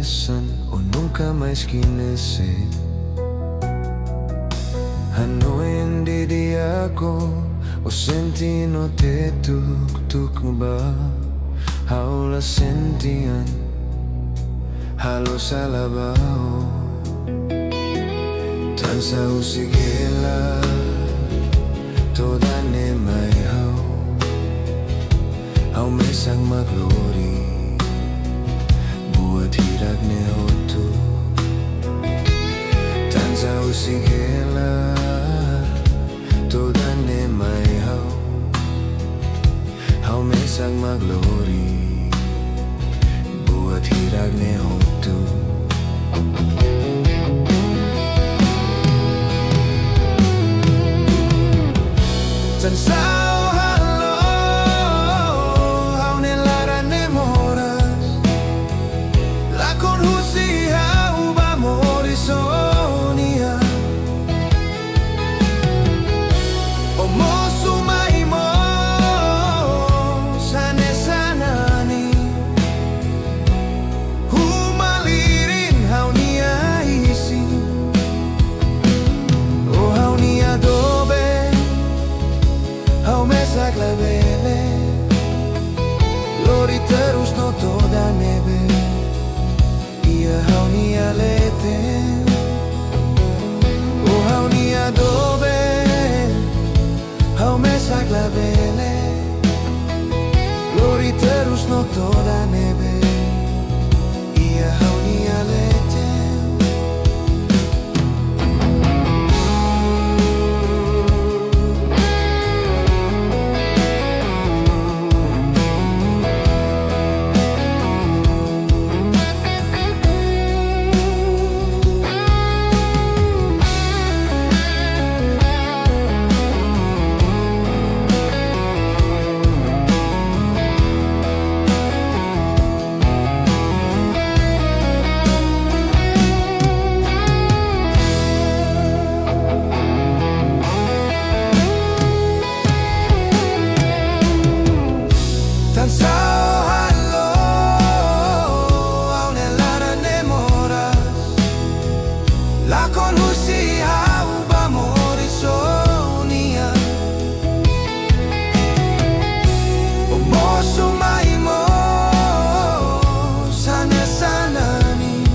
Hanesan o nunca mais quise. Hanoi hindi di ako o senti no te tuk ba haula sentian halo sa labao Tansa usigela toda ne may hau mesang maglori buat hirag ne hotu Tansa usigela toda ne may hau mesang maglori buat hirag ne hotu Tansa halo hau ne laran ne moras lakon husi hau ba morisonia o Mosu mai mo Hanesan Anin humalirin hau ni aisi o hau ni adobe hau mesak la bele lori terus no toda nebe ia hau ni alete o hau ni adobe hau mesak la bele lori terus no toda nebe ia hau ni alete Tansa halo hau ne laran ne moras lakon husi hau ba morisonia o Mosu mai mo Hanesan Anin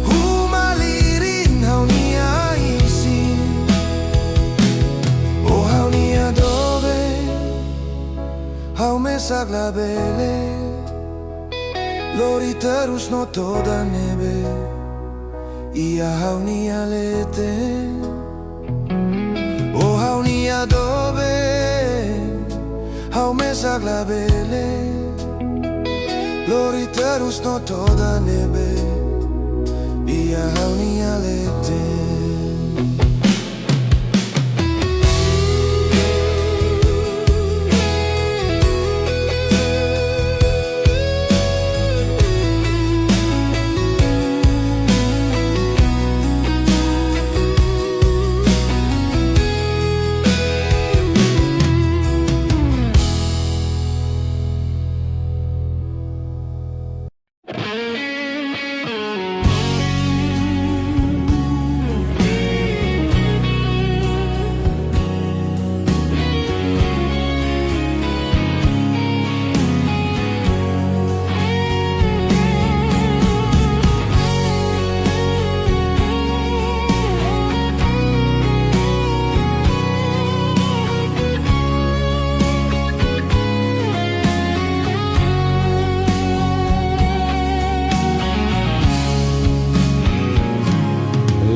humalirin hau ni aisi o hau ni adobe hau mesak la bele lori terus no toda nebe ia hau ni alete o hau ni adobe hau mesak la bele lori terus no toda nebe ia hau ni alete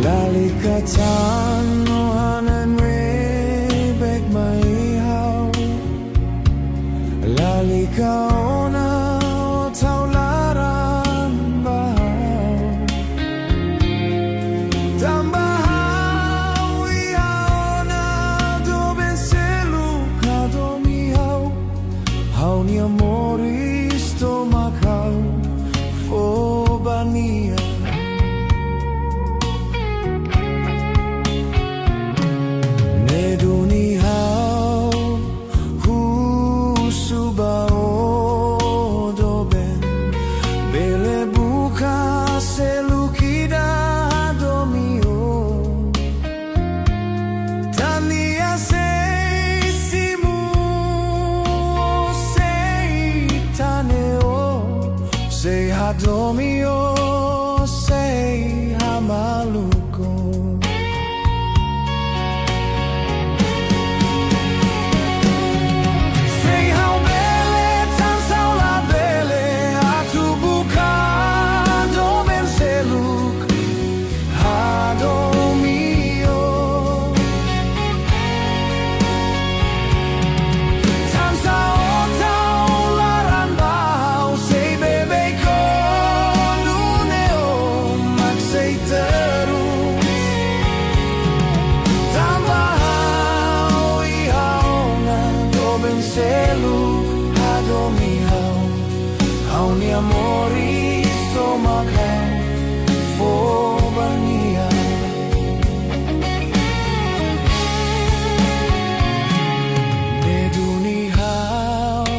Lalika Tau Laran beg mai hau Lalika ona o Tau Laran bahau tambahau ihau na do benselu kado mi hau ni amoris to makau fobania selukida domio Tania sei simu sei taneo sei hadomio sei hamaluko sei haubele tansa la bele atu buka domen seluk hadomio tansa Tau Laran bau sei bebe konuneo mak sei terus tambah ihaona doben seluk hadomihau hau ni amori stomakau fobania neduni hau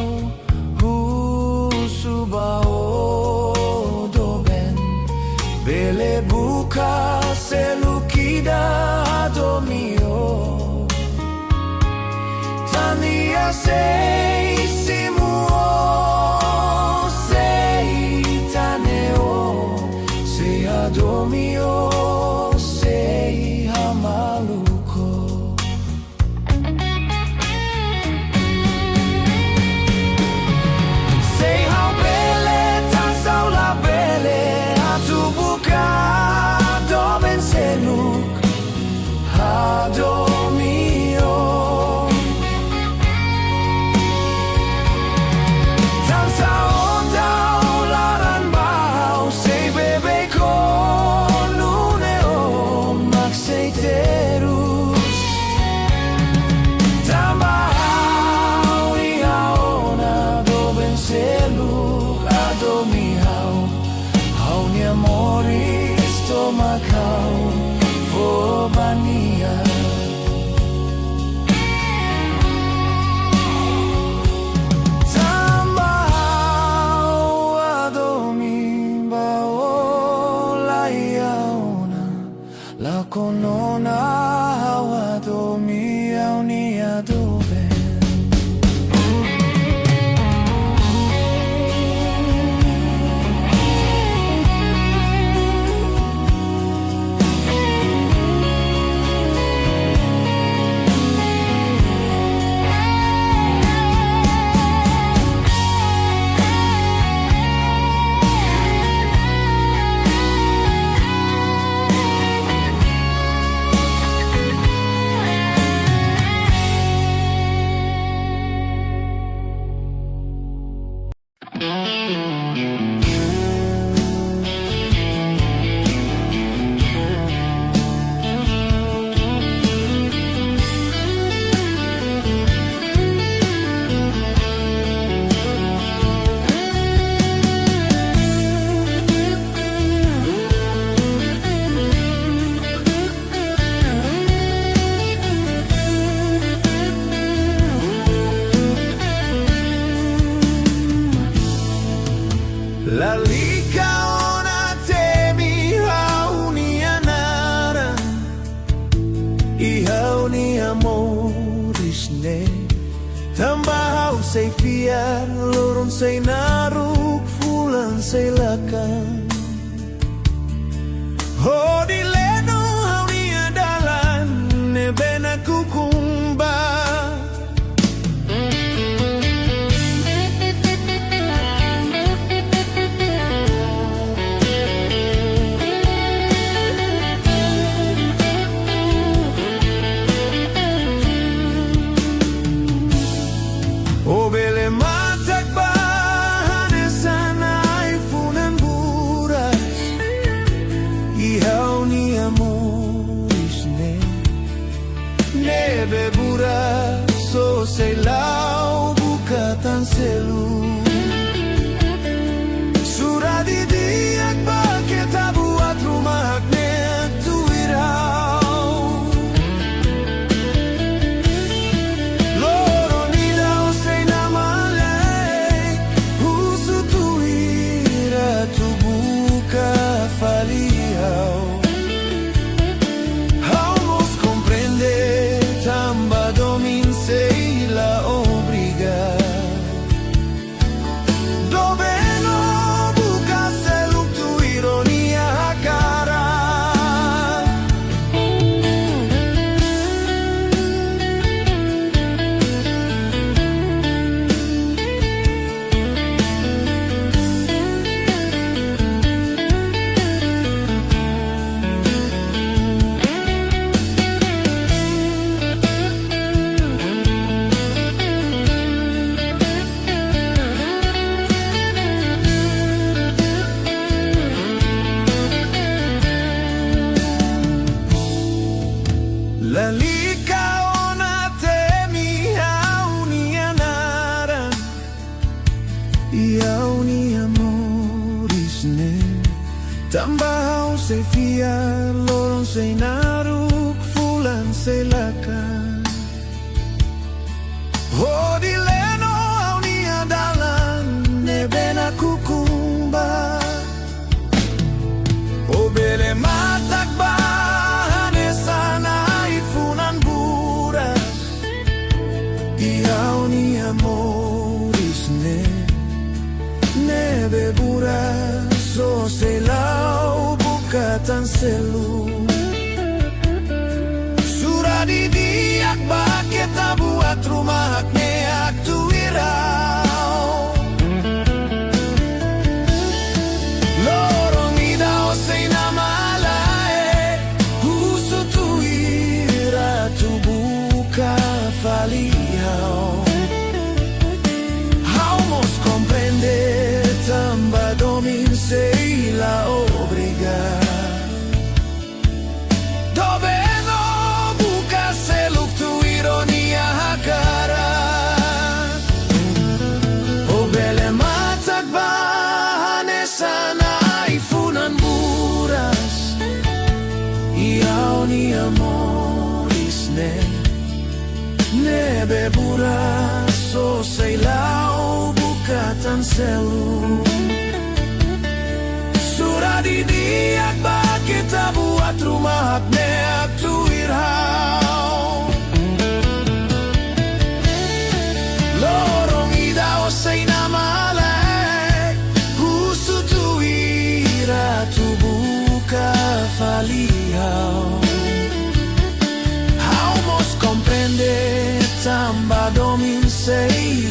husubao doben bele buka selukida domio Tania sei simuo sei taneo sei adomio sei hamaluko sei haubele tansa la bele atu buka doben seluk hadomio tansa Tau Laran bau sei bebe konuneo mak sei terus tambah ihaona doben seluk adomihau hau ni amori stomakau fobania La konona hawa domi au ni adobe Lalika ona temi hau ni anara I hau ni amorisne tambah hau sei fiar lorong sei naruk fulan sei lakan oh di leno hau ni adalan ne bena kukumba oh bele matak ba Hanesan ai funan buras I hau morisne Tambahau se fia lorong se naruk fulan se lakan Hodi leno au nia dalan nebena kukumba Obele matak ba Hanesan ifunan buras Iau nia morisne nebe buras So se lau bukatan selu Suradi diak bakit buat rumah neak tuirau Lorong idao se namalae Husu tuira tu buka faliau Haumos comprender tamba Domin La Obriga Dove no buca se look tu ironia hakara O bele matak ba Hanesan ifunan buras Iau ni amoris nebe buras So say lau bukatan selu Suradi diak bakit buat rumah neak tuirau Lorong idao say namalek Husu tuira tu buka faliau Haumos comprende tamba Domin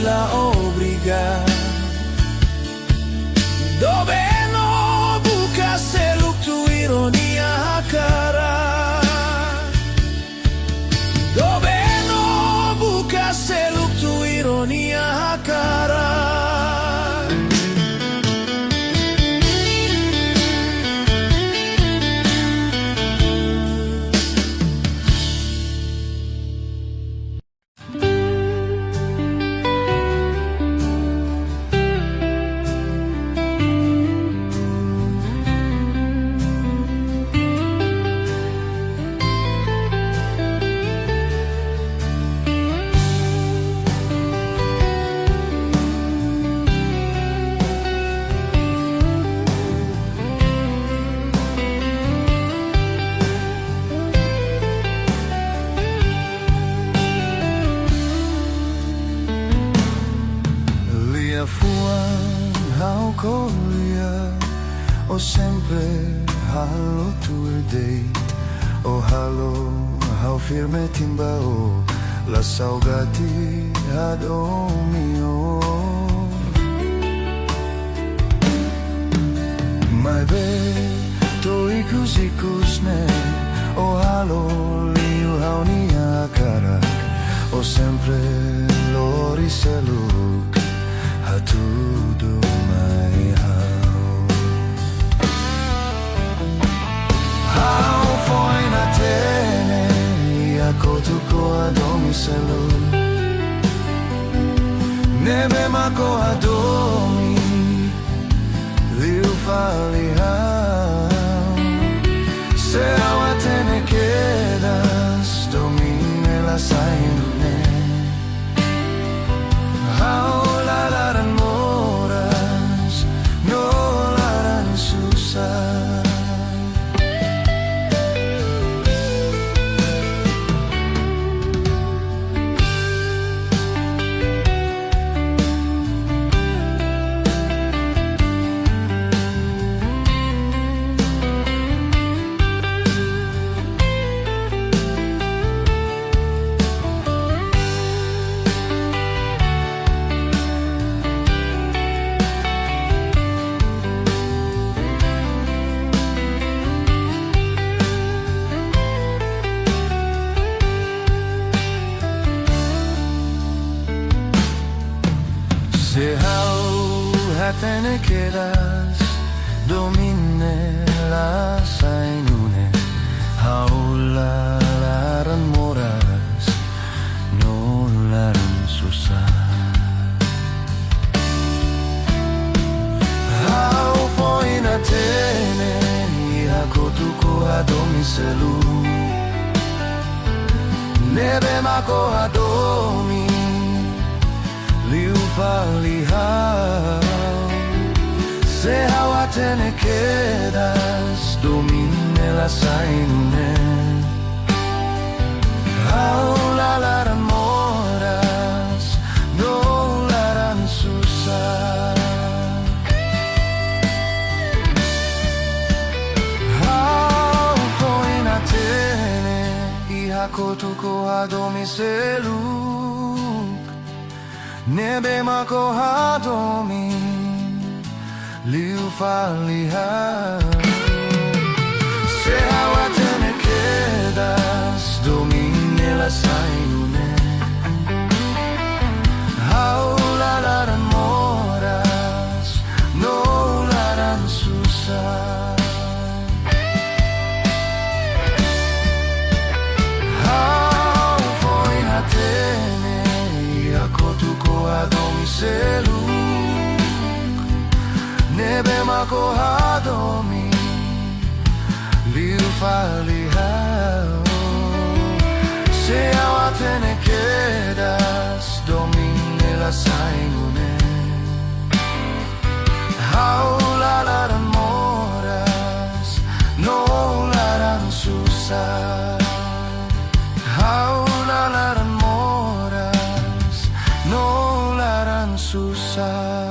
La Obriga Dove seluk tu ironia hakara Dove no buka seluk tu ironia hakara O sempre halo tour date O halo hau firme timbao La saugati ad omio Mai be to ikus-ikusne O halo liu hau nia karak O sempre lori seluk Hatudu mai hau How foi na tene Ako tuko adomi selu Nebe mako adomi Liu falihau Se awatene quedas Domine la sainune How la laran moras No laran susah te quedas Domine la sainune Haula laran moras No laran susah Hau foina selu Nebe mako adomi Liu falihau Se hawa tene quedas Domine la sainune Aula laran moras No laran susah Au foi na tene Iha kotuko adomi seluk Nebe mako adomi Liu falihau Se hawa tene quedas Domine la sainune Aula laran moras No laran susah Au foi na tene Iako tuko adomi seluk Nebe mako adomi Liu falihau Se hawa tene quedas Domine la sainune Aula laran moras No laran susah Aula laran moras No laran susah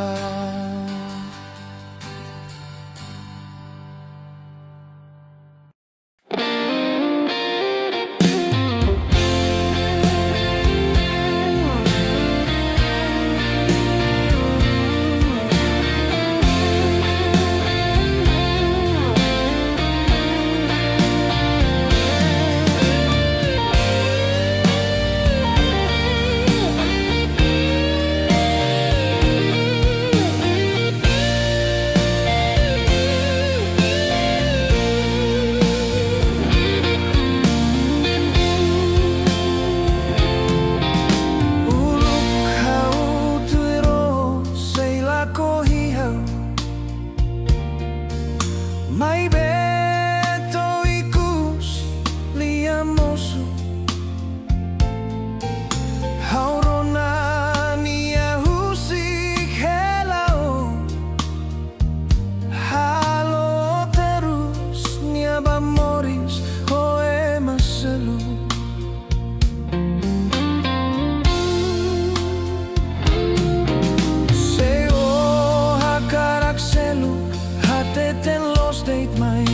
Tetun los deit mai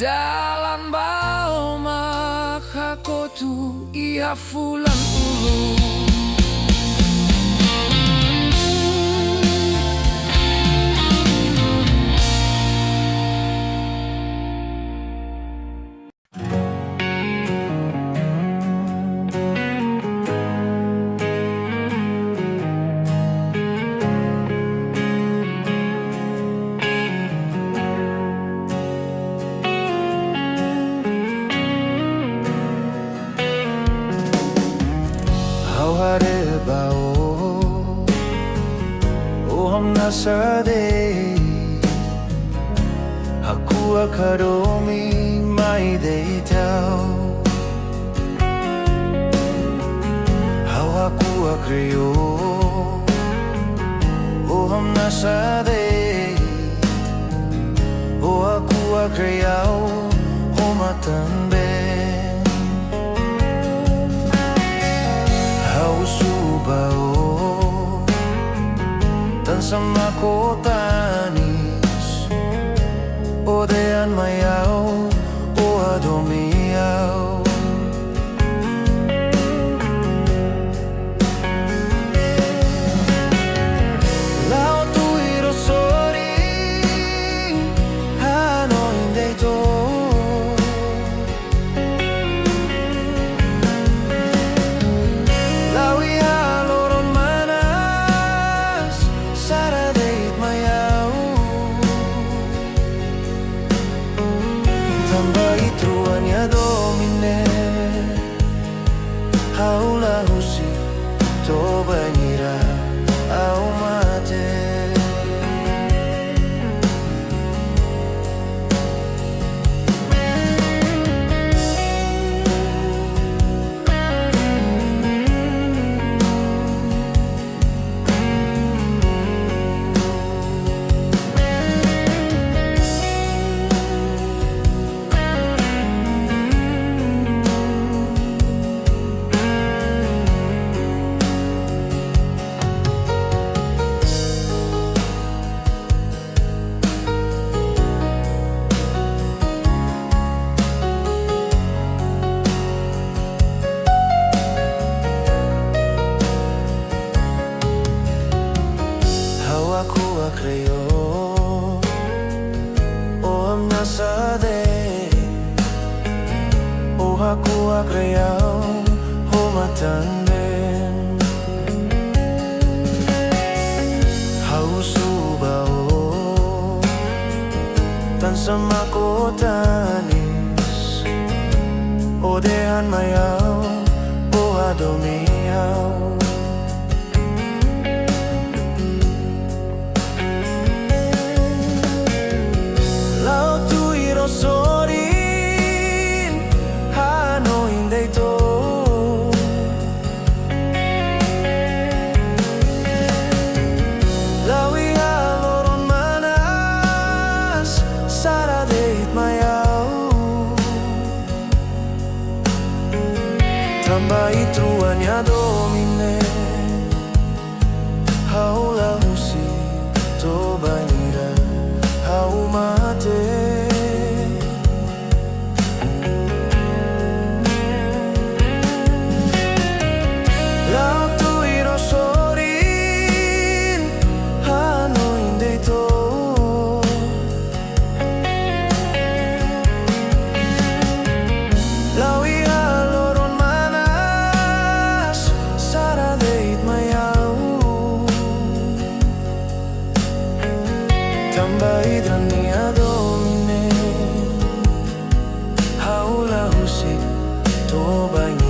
dalan bao makakotu ia fulan ulu. Hare bao o ham nasade aku akadomi mai dei tau how aku akreo o ham nasade o aku akreao o matambe subao Tansa ko Tanis Odean mayao o adomiao Lao tu irosori Hano indeito Tansa ko Tanis Odean mayao o adomiao Lao tu irosorin Hano indeito Tambai truania domine Haula husi to banira haumate Lao tu irosorin Hano indeito Lao Idrania domine Haula husi to banyi